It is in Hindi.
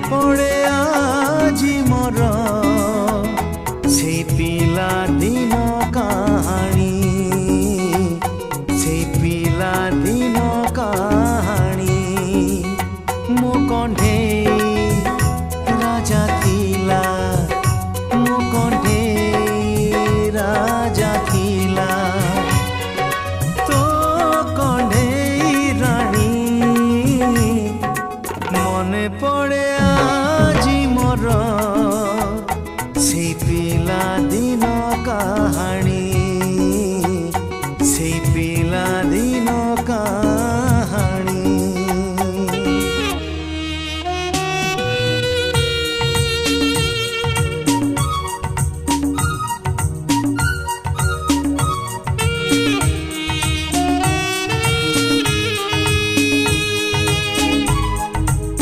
पड़े आजी मोर से पिला दिन कहानी से पिला दिन कहानी मो कंढे राजा थिला मो कंढे राजा थिला तो कंढे रानी मने पड़े आजी मोर से पिला दिन कहानी।